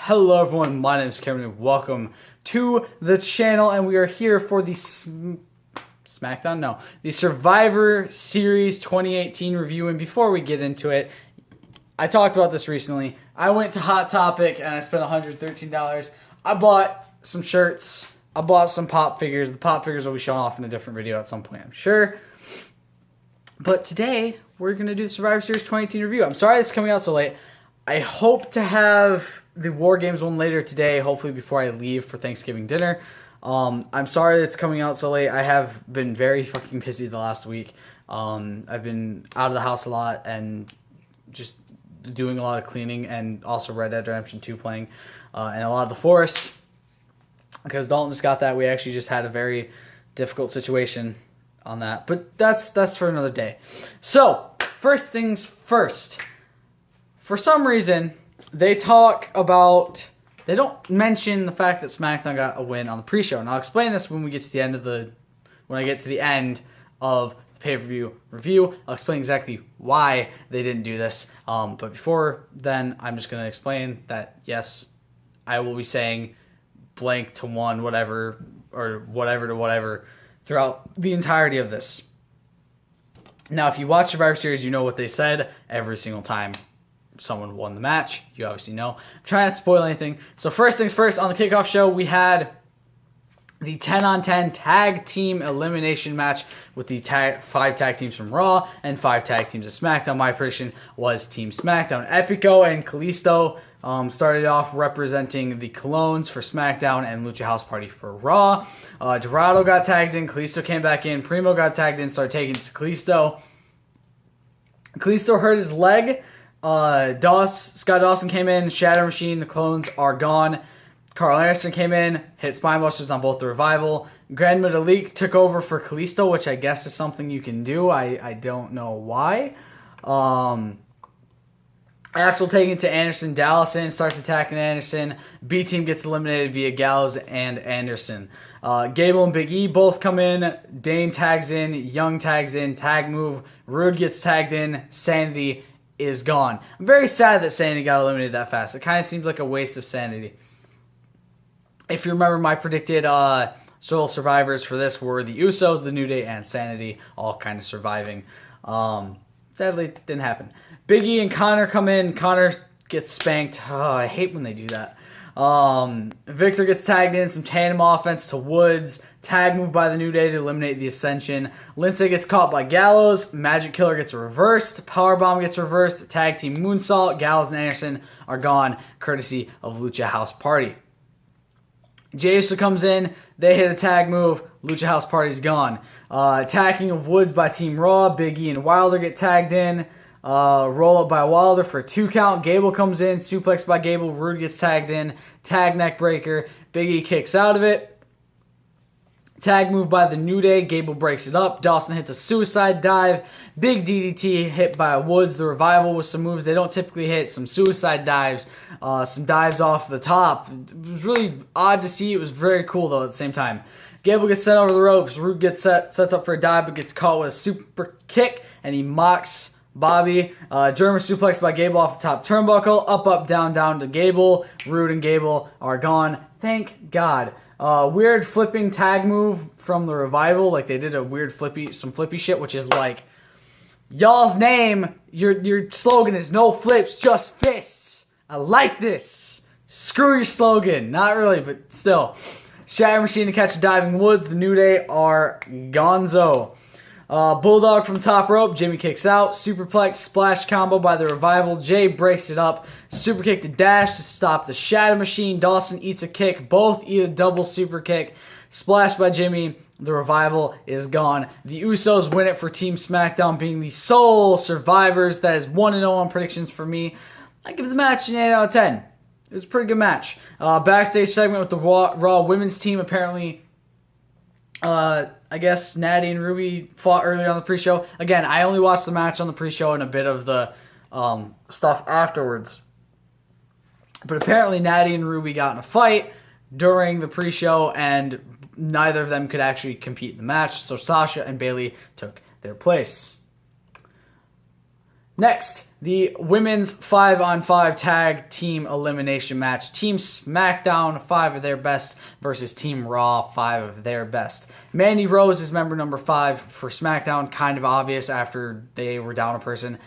Hello everyone, my name is Cameron and welcome to the channel, and we are here for the SmackDown? No, the Survivor Series 2018 review. And before we get into it, I talked about this recently. I went to Hot Topic and I spent $113. I bought some shirts. I bought some pop figures. The pop figures will be shown off in a different video at some point, I'm sure. But today, we're going to do the Survivor Series 2018 review. I'm sorry it's coming out so late. I hope to have the War Games one later today, hopefully before I leave for Thanksgiving dinner. I'm sorry it's coming out so late. I have been very fucking busy the last week. I've been out of the house a lot and just doing a lot of cleaning, and also Red Dead Redemption 2 playing, and a lot of The Forest. Because Dalton just got that. We actually just had a very difficult situation on that. But that's for another day. So, first things first. For some reason, they don't mention the fact that SmackDown got a win on the pre-show. And I'll explain this when I get to the end of the pay-per-view review. I'll explain exactly why they didn't do this. But before then, I'm just going to explain that, yes, I will be saying blank to one, whatever, or whatever to whatever throughout the entirety of this. Now, if you watch Survivor Series, you know what they said every single time someone won the match. You obviously know. I'm trying not to spoil anything. So first things first, on the kickoff show, we had the 10-on-10 tag team elimination match with the 5 tag teams from Raw and 5 tag teams of SmackDown. My prediction was Team SmackDown. Epico and Kalisto started off representing the Clones for SmackDown and Lucha House Party for Raw. Dorado got tagged in. Kalisto came back in. Primo got tagged in. Started taking to Kalisto. Kalisto hurt his leg. Scott Dawson came in. Shatter Machine. The Clones are gone. Carl Anderson came in, hit Spinebusters on both the Revival. Grand Metalik took over for Kalisto, which I guess is something you can do. I don't know why. Axel taking it to Anderson. Dallison starts attacking Anderson. B-Team gets eliminated via Gallows and Anderson. Gable and Big E both come in. Dane tags in. Young tags in. Tag move. Rude gets tagged in. Sanity is gone. I'm very sad that Sanity got eliminated that fast. It kind of seems like a waste of Sanity. If you remember, my predicted sole survivors for this were the Usos, the New Day, and Sanity, all kind of surviving. Sadly, it didn't happen. Big E and Connor come in. Connor gets spanked. Oh, I hate when they do that. Victor gets tagged in. Some tandem offense to Woods. Tag move by the New Day to eliminate the Ascension. Lindsay gets caught by Gallows. Magic Killer gets reversed. Powerbomb gets reversed. Tag team moonsault. Gallows and Anderson are gone, courtesy of Lucha House Party. Jey Uso comes in, they hit a tag move, Lucha House Party's gone. Attacking of Woods by Team Raw, Big E and Wilder get tagged in. Roll up by Wilder for a 2 count. Gable comes in, suplex by Gable, Rude gets tagged in. Tag neck breaker, Big E kicks out of it. Tag move by the New Day, Gable breaks it up. Dawson hits a suicide dive. Big DDT hit by Woods, the Revival with some moves they don't typically hit. Some suicide dives, some dives off the top. It was really odd to see. It was very cool though at the same time. Gable gets sent over the ropes. Rude gets sets up for a dive but gets caught with a super kick and he mocks Bobby. German suplex by Gable off the top turnbuckle. Up, down, down to Gable. Rude and Gable are gone. Thank God. Weird flipping tag move from the Revival. Like they did a weird some flippy shit, which is like, y'all's name, your slogan is no flips, just fists. I like this. Screw your slogan. Not really, but still. Shatter Machine to catch a diving Woods. The New Day are gonzo. Bulldog from top rope. Jimmy kicks out. Superplex splash combo by the Revival. Jay breaks it up. Super kick to Dash to stop the Shadow Machine. Dawson eats a kick. Both eat a double super kick. Splash by Jimmy. The Revival is gone. The Usos win it for Team SmackDown, being the sole survivors. That is 1-0 on predictions for me. I give the match an 8 out of 10. It was a pretty good match. Backstage segment with the Raw women's team. Apparently, I guess Natty and Ruby fought earlier on the pre-show. Again, I only watched the match on the pre-show and a bit of the stuff afterwards. But apparently Natty and Ruby got in a fight during the pre-show and neither of them could actually compete in the match. So Sasha and Bayley took their place. Next, the women's 5-on-5 tag team elimination match. Team SmackDown, 5 of their best versus Team Raw, 5 of their best. Mandy Rose is member number 5 for SmackDown. Kind of obvious after they were down a person.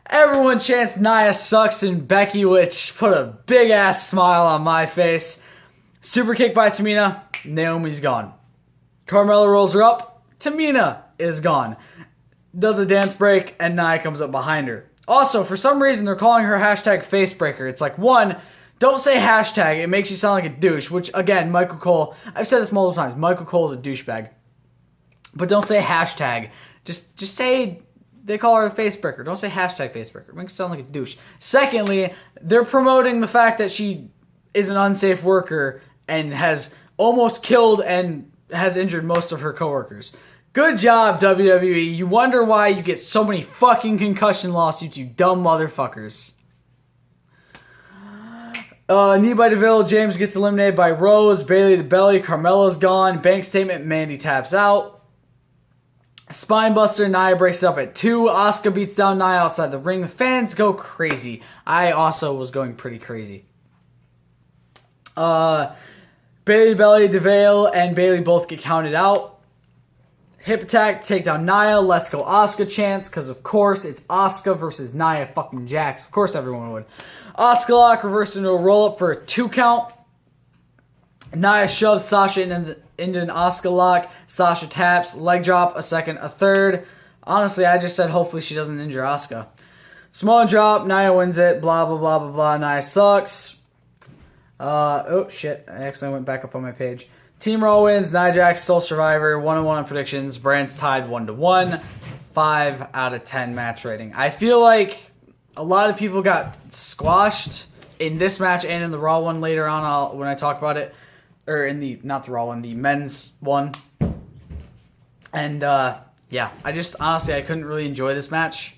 Everyone chants Nia sucks and Becky, which put a big-ass smile on my face. Super kick by Tamina. Naomi's gone. Carmella rolls her up. Tamina is gone. Does a dance break, and Nia comes up behind her. Also, for some reason, they're calling her hashtag facebreaker. It's like, one, don't say hashtag. It makes you sound like a douche, which, again, Michael Cole, I've said this multiple times. Michael Cole is a douchebag. But don't say hashtag. Just say they call her a facebreaker. Don't say hashtag facebreaker. It makes you sound like a douche. Secondly, they're promoting the fact that she is an unsafe worker and has almost killed and has injured most of her coworkers. Good job, WWE. You wonder why you get so many fucking concussion lawsuits, you dumb motherfuckers. Knee by DeVille. James gets eliminated by Rose. Bailey to belly. Carmella's gone. Bank statement. Mandy taps out. Spinebuster. Nia breaks it up at 2. Asuka beats down Nia outside the ring. The fans go crazy. I also was going pretty crazy. Bailey to belly. DeVille and Bailey both get counted out. Hip attack to take down Nia. Let's go Asuka chants, because of course it's Asuka versus Nia fucking Jax. Of course everyone would. Asuka lock reversed into a roll up for a 2 count. Nia shoves Sasha into an Asuka lock. Sasha taps, leg drop, a second, a third. Honestly, I just said hopefully she doesn't injure Asuka. Small drop, Nia wins it, blah blah blah blah blah. Nia sucks. Oh shit, I accidentally went back up on my page. Team Raw wins. Nia Jax, sole survivor. 1-1 on predictions. Brands tied 1-1. 5 out of 10 match rating. I feel like a lot of people got squashed in this match and in the Raw one later on when I talk about it. Or in the, not the Raw one, the men's one. And, yeah. I just, honestly, I couldn't really enjoy this match.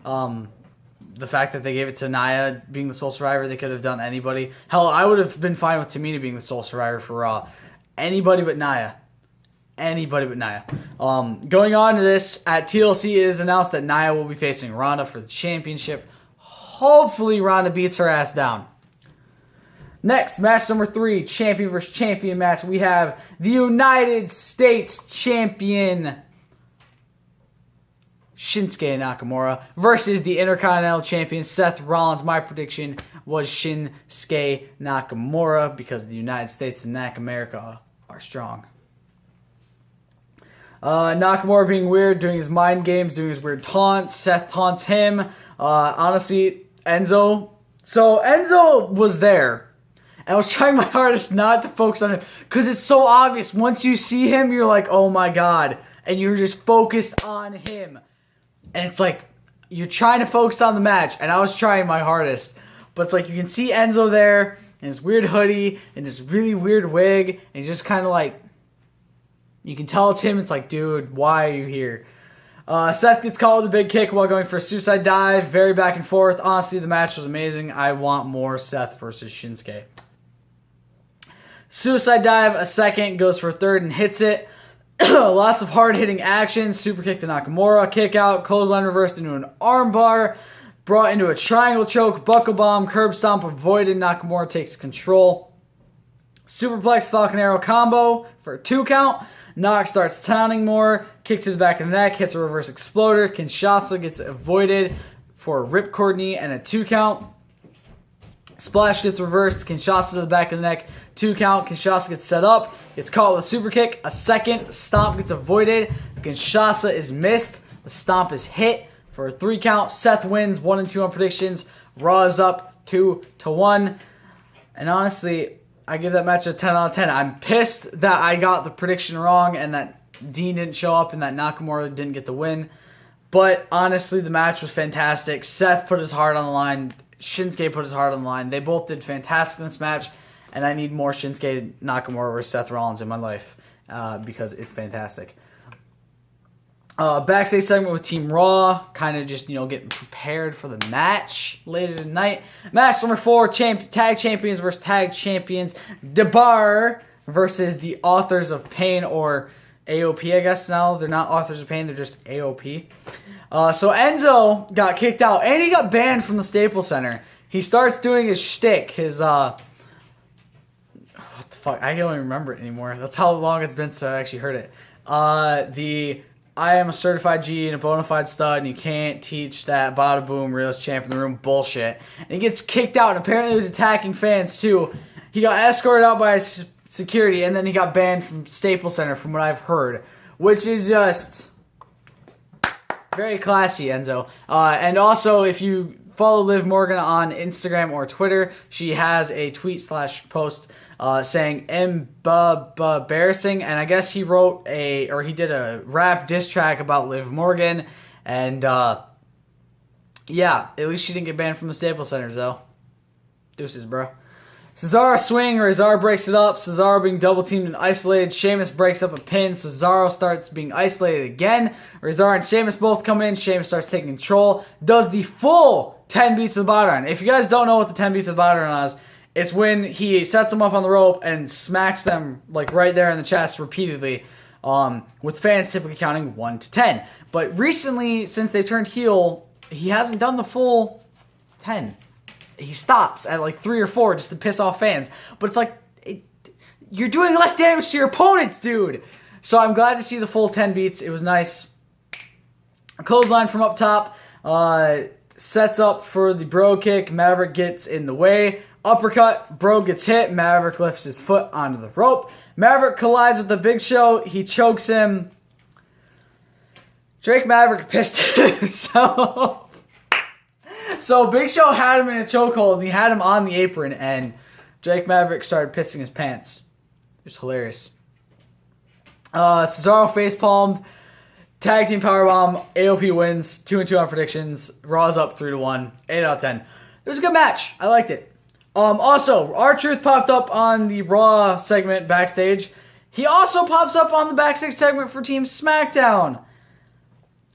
The fact that they gave it to Nia being the sole survivor, they could have done anybody. Hell, I would have been fine with Tamina being the sole survivor for Raw. Anybody but Nia. Anybody but Nia. Going on to this, at TLC, it is announced that Nia will be facing Ronda for the championship. Hopefully, Ronda beats her ass down. Next, match number 3, champion versus champion match. We have the United States champion Shinsuke Nakamura versus the Intercontinental champion Seth Rollins. My prediction was Shinsuke Nakamura because the United States and America are strong. Nakamura being weird, doing his mind games, doing his weird taunts. Seth taunts him. Honestly, Enzo. So Enzo was there. And I was trying my hardest not to focus on him because it's so obvious. Once you see him, you're like, oh my god. And you're just focused on him. And it's like, you're trying to focus on the match. And I was trying my hardest. But it's like, you can see Enzo there in his weird hoodie and this really weird wig. And he's just kind of like, you can tell it's him. It's like, dude, why are you here? Seth gets caught with a big kick while going for a suicide dive. Very back and forth. Honestly, the match was amazing. I want more Seth versus Shinsuke. Suicide dive, a second, goes for a third and hits it. Lots of hard-hitting action. Super kick to Nakamura. Kick out. Clothesline reversed into an armbar. Brought into a triangle choke. Buckle bomb. Curb stomp avoided. Nakamura takes control. Superplex Falcon Arrow combo for a 2 count. Knox starts taunting more. Kick to the back of the neck. Hits a reverse exploder. Kinshasa gets avoided for a ripcord knee and a 2 count. Splash gets reversed. Kinshasa to the back of the neck. 2 count. Kinshasa gets set up. Gets caught with a super kick. A second. Stomp gets avoided. Kinshasa is missed. The stomp is hit for a 3 count. Seth wins 1 and 2 on predictions. Raw is up 2-1. And honestly, I give that match a 10 out of 10. I'm pissed that I got the prediction wrong and that Dean didn't show up and that Nakamura didn't get the win. But honestly, the match was fantastic. Seth put his heart on the line. Shinsuke put his heart on the line. They both did fantastic in this match. And I need more Shinsuke Nakamura versus Seth Rollins in my life because it's fantastic. Backstage segment with Team Raw, kind of just, getting prepared for the match later tonight. Match number 4, tag champions versus tag champions. DeBar versus the Authors of Pain, or AOP, I guess now. They're not Authors of Pain, they're just AOP. So Enzo got kicked out, and he got banned from the Staples Center. He starts doing his shtick, his, what the fuck, I don't even remember it anymore. That's how long it's been since I actually heard it. I am a certified G and a bona fide stud, and you can't teach that bada boom, realest champ in the room bullshit. And he gets kicked out, and apparently he was attacking fans too. He got escorted out by security, and then he got banned from Staples Center, from what I've heard, which is just very classy, Enzo. And also, if you follow Liv Morgan on Instagram or Twitter, she has a tweet/post saying embarrassing, and I guess he wrote he did a rap diss track about Liv Morgan, and yeah, at least she didn't get banned from the Staples Center, though. Deuces, bro. Cesaro swing, Cesaro breaks it up, Cesaro being double teamed and isolated, Sheamus breaks up a pin, Cesaro starts being isolated again, Cesaro and Sheamus both come in, Sheamus starts taking control, does the full 10 beats of the body iron. If you guys don't know what the 10 beats of the body iron is, it's when he sets them up on the rope and smacks them like right there in the chest repeatedly, with fans typically counting 1 to 10. But recently, since they turned heel, he hasn't done the full 10. He stops at like 3 or 4 just to piss off fans. But it's like, you're doing less damage to your opponents, dude. So I'm glad to see the full 10 beats. It was nice. A clothesline from up top. Sets up for the bro kick. Maverick gets in the way. Uppercut. Bro gets hit. Maverick lifts his foot onto the rope. Maverick collides with the Big Show. He chokes him. Drake Maverick pissed himself. So Big Show had him in a chokehold, and he had him on the apron, and Drake Maverick started pissing his pants. It was hilarious. Cesaro facepalmed. Tag team powerbomb. AOP wins. 2-2 on predictions. Raw's up 3-1. 8 out of 10. It was a good match. I liked it. Also, R-Truth popped up on the Raw segment backstage. He also pops up on the backstage segment for Team SmackDown.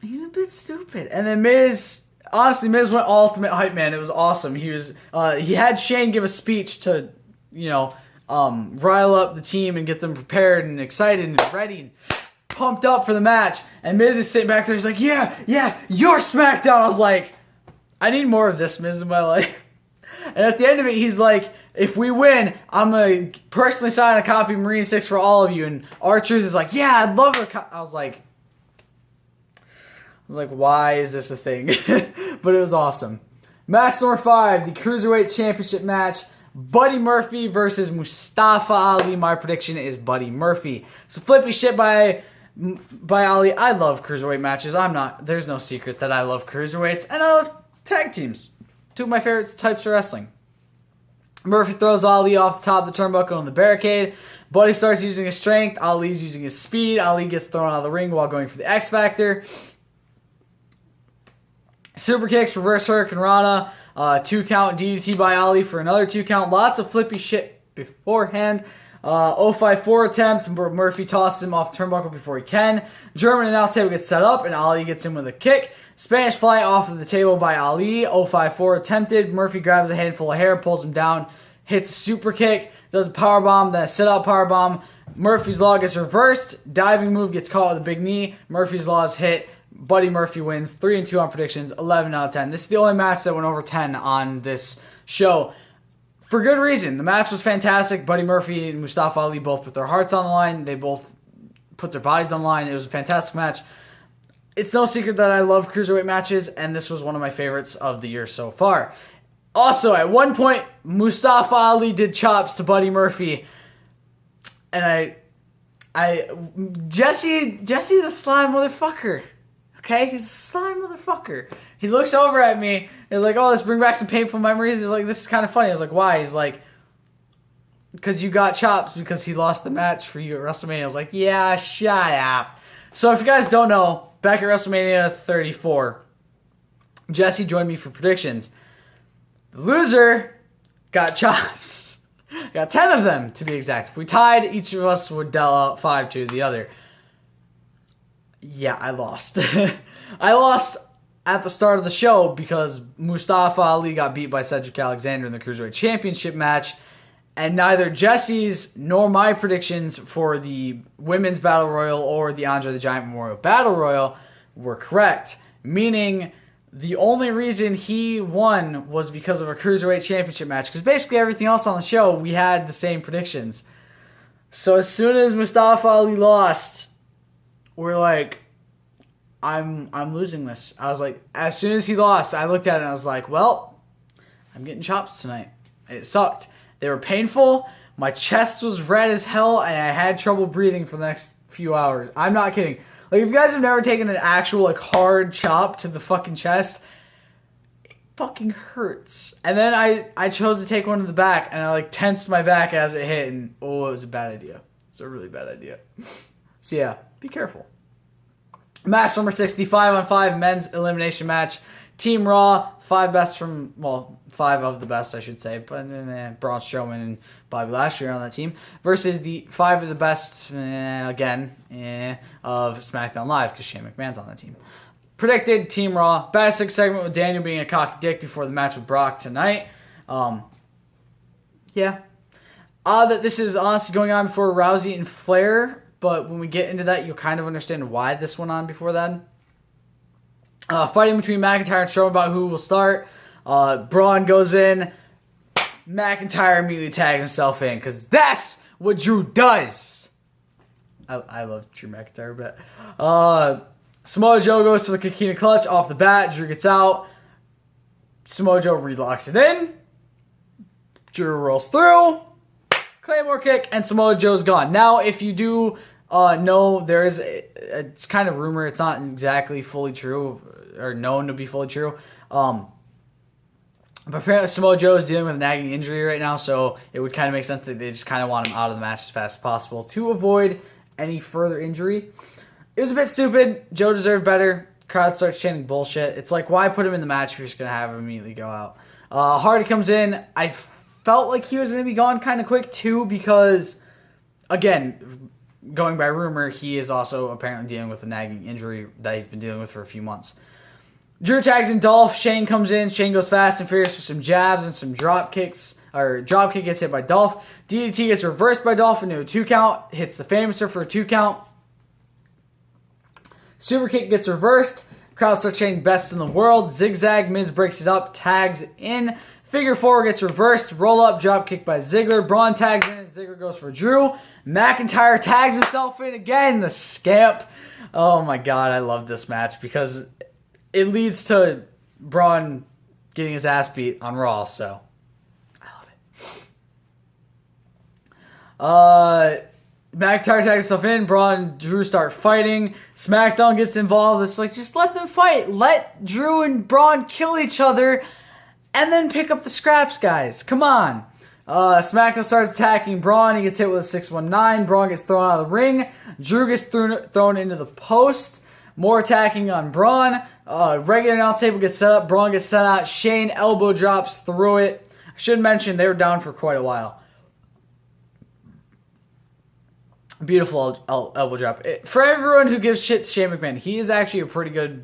He's a bit stupid. And then Miz... Honestly, Miz went ultimate hype man. It was awesome. He had Shane give a speech to, rile up the team and get them prepared and excited and ready and pumped up for the match. And Miz is sitting back there. He's like, yeah, you're SmackDown. I was like, I need more of this, Miz, in my life. And at the end of it, he's like, if we win, I'm going to personally sign a copy of Marine 6 for all of you. And R-Truth is like, yeah, I'd love her. I was like, why is this a thing? But it was awesome. Match number 5, the Cruiserweight Championship match. Buddy Murphy versus Mustafa Ali. My prediction is Buddy Murphy. So flippy shit by Ali. I love Cruiserweight matches. There's no secret that I love Cruiserweights. And I love tag teams. 2 of my favorite types of wrestling. Murphy throws Ali off the top of the turnbuckle on the barricade. Buddy starts using his strength. Ali's using his speed. Ali gets thrown out of the ring while going for the X Factor. Super kicks, reverse Hurricane Rana, 2 count DDT by Ali for another 2 count. Lots of flippy shit beforehand. 054 attempt, Murphy tosses him off the turnbuckle before he can. German announce table gets set up, and Ali gets him with a kick. Spanish fly off of the table by Ali. 054 attempted. Murphy grabs a handful of hair, pulls him down, hits a super kick, does a powerbomb, then a sit-out powerbomb. Murphy's Law gets reversed. Diving move gets caught with a big knee. Murphy's Law is hit. Buddy Murphy wins. 3-2 on predictions. 11 out of 10. This is the only match that went over 10 on this show. For good reason. The match was fantastic. Buddy Murphy and Mustafa Ali both put their hearts on the line. They both put their bodies on the line. It was a fantastic match. It's no secret that I love cruiserweight matches, and this was one of my favorites of the year so far. Also, at one point, Mustafa Ali did chops to Buddy Murphy, and Jesse's a sly motherfucker. Okay, he's a sly motherfucker. He looks over at me. He's like, "Oh, let's bring back some painful memories." He's like, "This is kind of funny." I was like, "Why?" He's like, "Because you got chops because he lost the match for you at WrestleMania." I was like, "Yeah, shut up." So if you guys don't know, back at WrestleMania 34, Jesse joined me for predictions. The loser got chops. Got 10 of them, to be exact. If we tied, each of us would deal out 5 to the other. Yeah, I lost. I lost at the start of the show because Mustafa Ali got beat by Cedric Alexander in the Cruiserweight Championship match, and neither Jesse's nor my predictions for the Women's Battle Royal or the Andre the Giant Memorial Battle Royal were correct, meaning the only reason he won was because of a Cruiserweight Championship match. Because basically everything else on the show, we had the same predictions. So as soon as Mustafa Ali lost, we're like, I'm losing this. I was like, as soon as he lost, I looked at it and I was like, well, I'm getting chops tonight. It sucked. They were painful. My chest was red as hell, and I had trouble breathing for the next few hours. I'm not kidding. Like, if you guys have never taken an actual, like, hard chop to the fucking chest, it fucking hurts. And then I chose to take one to the back, and I, like, tensed my back as it hit, and, oh, it was a bad idea. It's a really bad idea. So, yeah, be careful. Match number 6, the 5-on-5 men's elimination match. Team Raw, 5 of the best, I should say. But Braun Strowman and Bobby Lashley are on that team. Versus the 5 of the best, of SmackDown Live, because Shane McMahon's on that team. Predicted, Team Raw. Basic segment with Daniel being a cocky dick before the match with Brock tonight. Yeah. Odd that this is honestly going on before Rousey and Flair. But when we get into that, you'll kind of understand why this went on before then. Fighting between McIntyre and Strowman about who will start. Braun goes in. McIntyre immediately tags himself in because that's what Drew does. I love Drew McIntyre, but Samoa Joe goes for the Coquina Clutch off the bat. Drew gets out. Samoa Joe relocks it in. Drew rolls through. Claymore kick, and Samoa Joe's gone. Now, if you do know, there is it's kind of rumor. It's not exactly fully true or known to be fully true. But apparently Samoa Joe is dealing with a nagging injury right now, so it would kind of make sense that they just kind of want him out of the match as fast as possible to avoid any further injury. It was a bit stupid. Joe deserved better. Crowd starts chanting bullshit. It's like, why put him in the match if you're just going to have him immediately go out? Hardy comes in. I felt like he was going to be gone kind of quick, too, because, again, going by rumor, he is also apparently dealing with a nagging injury that he's been dealing with for a few months. Drew tags in Dolph. Shane comes in. Shane goes fast and furious with some jabs and some drop kicks. Drop kick gets hit by Dolph. DDT gets reversed by Dolph into a 2 count. Hits the Famouser for a 2 count. Super kick gets reversed. Crowd starts chanting best in the world. Zigzag. Miz breaks it up. Tags in. Figure 4 gets reversed. Roll up. Drop kick by Ziggler. Braun tags in. Ziggler goes for Drew. McIntyre tags himself in again. The scamp. Oh my god. I love this match because it leads to Braun getting his ass beat on Raw. So I love it. McIntyre tags himself in. Braun and Drew start fighting. SmackDown gets involved. It's like, just let them fight. Let Drew and Braun kill each other and then pick up the scraps, guys. Come on. SmackDown starts attacking Braun. He gets hit with a 619. Braun gets thrown out of the ring. Drew gets thrown into the post. More attacking on Braun. Regular announce table gets set up. Braun gets sent out. Shane elbow drops through it. I should mention they were down for quite a while. Beautiful elbow drop. For everyone who gives shit to Shane McMahon, he is actually a pretty good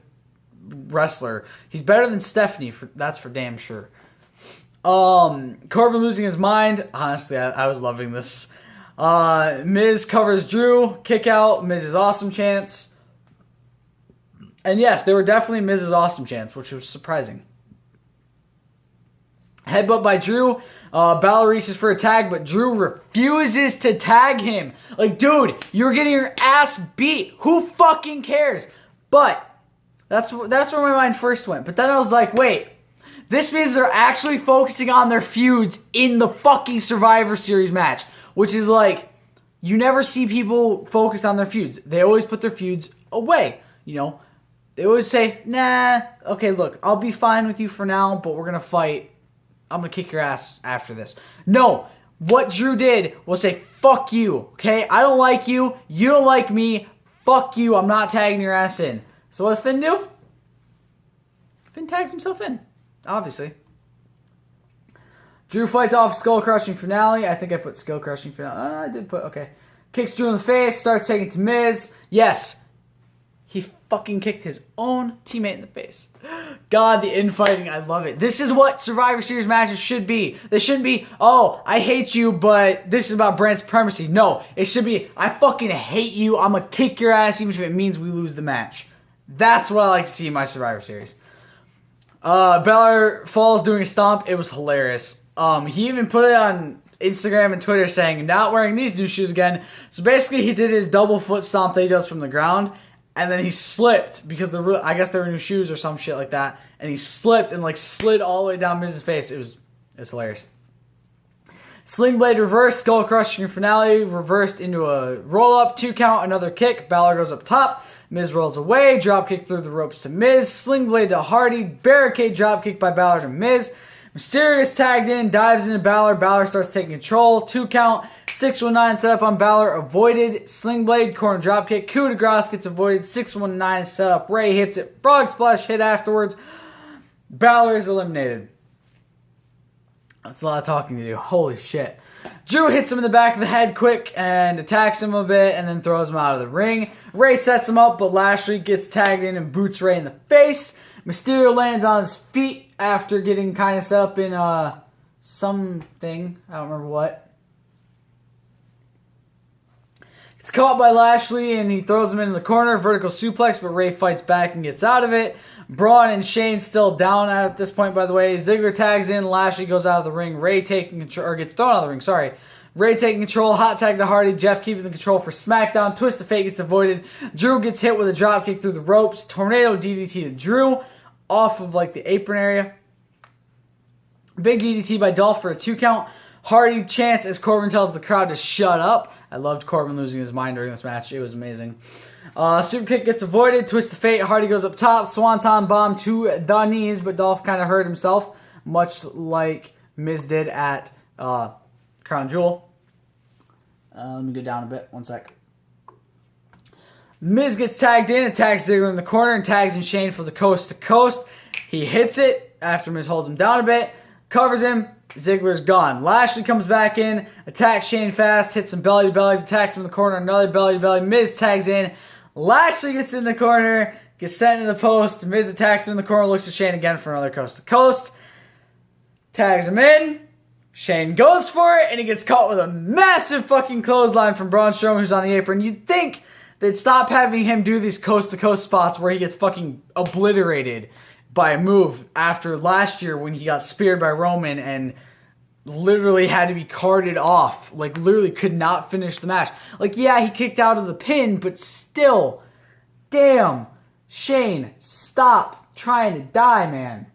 wrestler. He's better than Stephanie. That's for damn sure. Corbin losing his mind. Honestly, I was loving this. Miz covers Drew. Kick out. Miz's awesome chance. And yes, they were definitely Miz's awesome chance, which was surprising. Headbutt by Drew. Balor reaches for a tag, but Drew refuses to tag him. Like, dude, you're getting your ass beat. Who fucking cares? But that's where my mind first went. But then I was like, wait. This means they're actually focusing on their feuds in the fucking Survivor Series match. Which is like, you never see people focus on their feuds. They always put their feuds away. You know, they always say, nah, okay, look, I'll be fine with you for now, but we're going to fight. I'm going to kick your ass after this. No, what Drew did was say, fuck you, okay? I don't like you. You don't like me. Fuck you. I'm not tagging your ass in. So what does Finn do? Finn tags himself in, obviously. Drew fights off skull-crushing finale. I think I put skull-crushing finale. I did put, okay. Kicks Drew in the face, starts taking to Miz. Yes, he fucking kicked his own teammate in the face. God, the infighting, I love it. This is what Survivor Series matches should be. They shouldn't be, oh, I hate you, but this is about brand supremacy. No, it should be, I fucking hate you. I'm gonna kick your ass even if it means we lose the match. That's what I like to see in my Survivor Series. Balor falls doing a stomp. It was hilarious. He even put it on Instagram and Twitter saying, not wearing these new shoes again. So basically he did his double foot stomp that he does from the ground. And then he slipped because I guess they were new shoes or some shit like that. And he slipped and like slid all the way down Miz's face. It was hilarious. Sling Blade reverse, skull crushing finale, reversed into a roll up, 2 count, another kick. Balor goes up top. Miz rolls away, drop kick through the ropes to Miz, Sling Blade to Hardy, barricade drop kick by Balor to Miz. Mysterious tagged in, dives into Balor. Balor starts taking control. 2 count, 619 set up on Balor, avoided. Sling Blade, corner drop kick. Coup de grace gets avoided. 619 set up. Ray hits it. Frog splash hit afterwards. Balor is eliminated. That's a lot of talking to do. Holy shit. Drew hits him in the back of the head quick and attacks him a bit and then throws him out of the ring. Ray sets him up, but Lashley gets tagged in and boots Ray in the face. Mysterio lands on his feet after getting kind of set up in something. I don't remember what. Gets caught by Lashley and he throws him into the corner. Vertical suplex, but Ray fights back and gets out of it. Braun and Shane still down at this point, by the way. Ziggler tags in. Lashley goes out of the ring. Ray taking control, or gets thrown out of the ring, sorry. Ray taking control. Hot tag to Hardy. Jeff keeping the control for SmackDown. Twist of Fate gets avoided. Drew gets hit with a dropkick through the ropes. Tornado DDT to Drew off of like the apron area. Big DDT by Dolph for a 2 count. Hardy chants as Corbin tells the crowd to shut up. I loved Corbin losing his mind during this match. It was amazing. Super kick gets avoided. Twist of Fate. Hardy goes up top. Swanton bomb to the knees, but Dolph kind of hurt himself, much like Miz did at Crown Jewel. Let me go down a bit. 1 sec. Miz gets tagged in, attacks Ziggler in the corner, and tags in Shane for the coast to coast. He hits it after Miz holds him down a bit, covers him. Ziggler's gone. Lashley comes back in, attacks Shane fast, hits some belly to bellies, attacks him in the corner, another belly to belly. Miz tags in. Lashley gets in the corner, gets sent into the post. Miz attacks him in the corner, looks at Shane again for another coast to coast. Tags him in. Shane goes for it, and he gets caught with a massive fucking clothesline from Braun Strowman, who's on the apron. You'd think they'd stop having him do these coast-to-coast spots where he gets fucking obliterated by a move after last year when he got speared by Roman and literally had to be carted off. Like, literally could not finish the match. Like, yeah, he kicked out of the pin, but still. Damn. Shane, stop trying to die, man.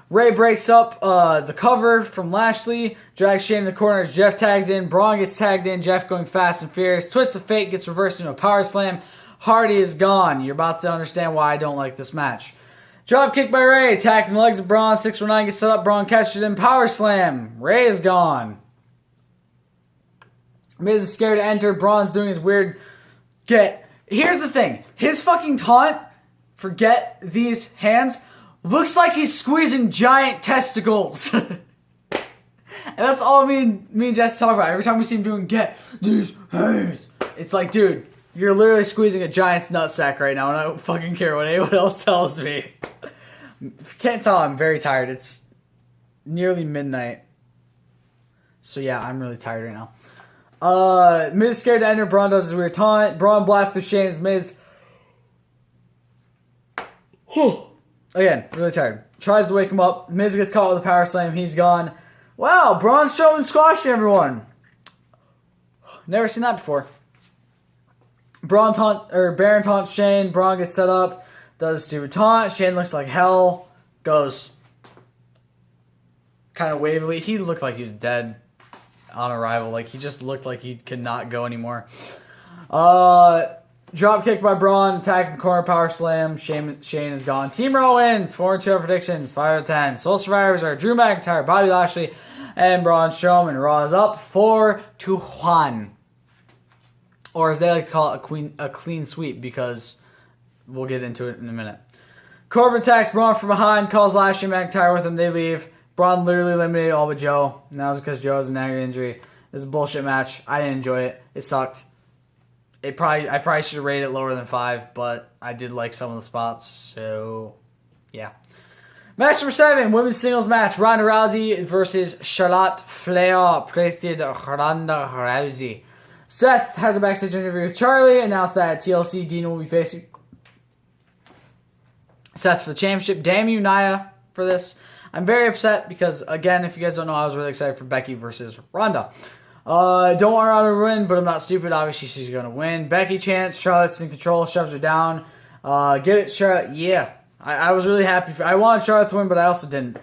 Ray breaks up the cover from Lashley, drags Shane in the corner as Jeff tags in. Braun gets tagged in, Jeff going fast and furious. Twist of Fate gets reversed into a power slam. Hardy is gone. You're about to understand why I don't like this match. Drop kick by Ray, attacking the legs of Braun. 619 gets set up, Braun catches him. Power slam. Ray is gone. Miz is scared to enter. Braun's doing his weird get. Here's the thing. His fucking taunt, forget these hands, looks like he's squeezing giant testicles. And that's all me and Jess talk about. Every time we see him doing get these hands, it's like, dude, you're literally squeezing a giant's nutsack right now, and I don't fucking care what anyone else tells me. If you can't tell, I'm very tired. It's nearly midnight. So yeah, I'm really tired right now. Miz scared to enter. Braun does his weird taunt. Braun blasts through Shane as Miz. Again, really tired. Tries to wake him up. Miz gets caught with a power slam. He's gone. Wow, Braun Strowman squashing everyone. Never seen that before. Baron taunts Shane. Braun gets set up. Does a stupid taunt. Shane looks like hell. Goes kind of wavily. He looked like he was dead on arrival. Like, he just looked like he could not go anymore. Drop kick by Braun. Attack in the corner. Power slam. Shane is gone. Team Raw wins. 4-2 predictions. 5 out of 10. Sole survivors are Drew McIntyre, Bobby Lashley, and Braun Strowman. Raw is up 4-1. Or as they like to call it, a clean sweep, because we'll get into it in a minute. Corbin attacks Braun from behind, calls Lashley and McIntyre with him. They leave. Braun literally eliminated all but Joe. And that was because Joe has a nagging injury. It was a bullshit match. I didn't enjoy it. It sucked. I probably should have rated it lower than 5, but I did like some of the spots. So, yeah. Match number 7, women's singles match. Ronda Rousey versus Charlotte Flair. Predicted Ronda Rousey. Seth has a backstage interview with Charlie, announced that at TLC, Dean will be facing Seth for the championship. Damn you, Nia, for this. I'm very upset because, again, if you guys don't know, I was really excited for Becky versus Ronda. Don't want Ronda to win, but I'm not stupid. Obviously, she's going to win. Becky chants, Charlotte's in control, shoves her down. Get it, Charlotte. Yeah. I was really happy. I wanted Charlotte to win, but I also didn't.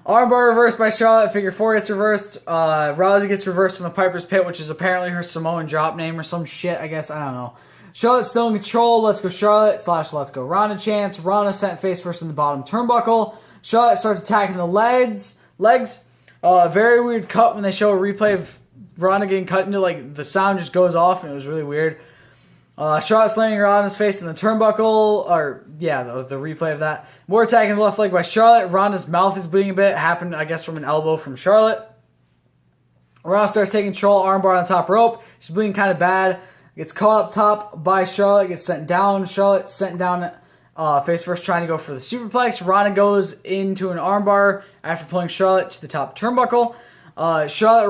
Armbar reversed by Charlotte. Figure 4 gets reversed. Rousey gets reversed from the Piper's Pit, which is apparently her Samoan drop name or some shit, I guess. I don't know. Charlotte's still in control. Let's go Charlotte / let's go Ronda chance. Ronda sent face first in the bottom turnbuckle. Charlotte starts attacking the legs. Very weird cut when they show a replay of Ronda getting cut into, like, the sound just goes off, and it was really weird. Charlotte slamming Ronda's face in the turnbuckle, the replay of that. More attacking the left leg by Charlotte. Ronda's mouth is bleeding a bit. Happened, I guess, from an elbow from Charlotte. Ronda starts taking control, armbar on the top rope. She's bleeding kind of bad. Gets caught up top by Charlotte, gets sent down. Charlotte sent down face first, trying to go for the superplex. Ronda goes into an armbar after pulling Charlotte to the top turnbuckle. Charlotte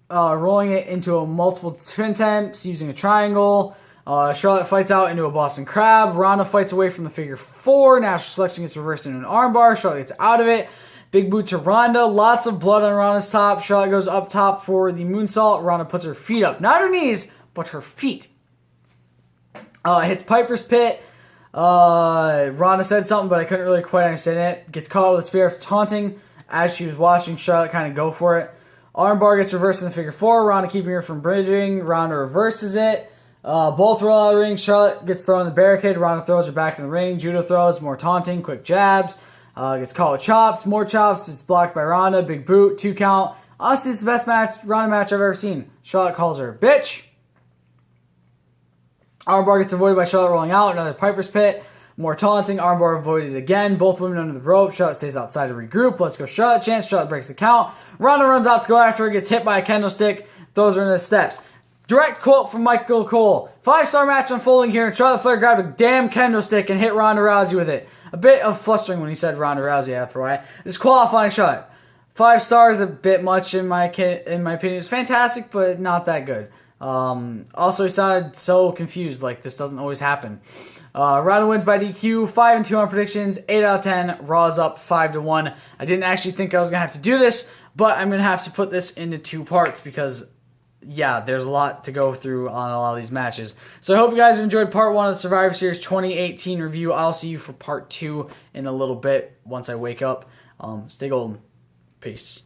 rolling it into a multiple twin attempts using a triangle. Charlotte fights out into a Boston Crab. Ronda fights away from the figure 4. Natural selection gets reversed into an armbar. Charlotte gets out of it. Big boot to Ronda. Lots of blood on Ronda's top. Charlotte goes up top for the moonsault. Ronda puts her feet up. Not her knees, but her feet. Hits Piper's Pit. Ronda said something, but I couldn't really quite understand it. Gets caught with a spear for taunting as she was watching Charlotte kind of go for it. Armbar gets reversed in the figure 4. Ronda keeping her from bridging. Ronda reverses it. Both roll out of the ring. Charlotte gets thrown in the barricade. Ronda throws her back in the ring. Judo throws. More taunting. Quick jabs. Gets caught with chops. More chops. It's blocked by Ronda. Big boot. 2 count. Honestly, it's the best Ronda match I've ever seen. Charlotte calls her a bitch. Armbar gets avoided by Charlotte rolling out. Another Piper's Pit. More taunting. Armbar avoided again. Both women under the rope. Charlotte stays outside to regroup. Let's go Charlotte chance. Charlotte breaks the count. Ronda runs out to go after her. Gets hit by a kendo stick. Throws her into the steps. Direct quote from Michael Cole. 5-star match unfolding here. And Charlotte Flair grabbed a damn kendo stick and hit Ronda Rousey with it. A bit of flustering when he said Ronda Rousey after a while. Disqualifying Charlotte. 5 stars, a bit much in my opinion. It's fantastic, but not that good. Also, he sounded so confused, like this doesn't always happen. Ronda wins by DQ, 5-2 on predictions, 8 out of 10. Raw's up 5-1. I didn't actually think I was going to have to do this, but I'm going to have to put this into 2 parts because, yeah, there's a lot to go through on a lot of these matches. So I hope you guys have enjoyed part 1 of the Survivor Series 2018 review. I'll see you for part 2 in a little bit once I wake up. Stay golden. Peace.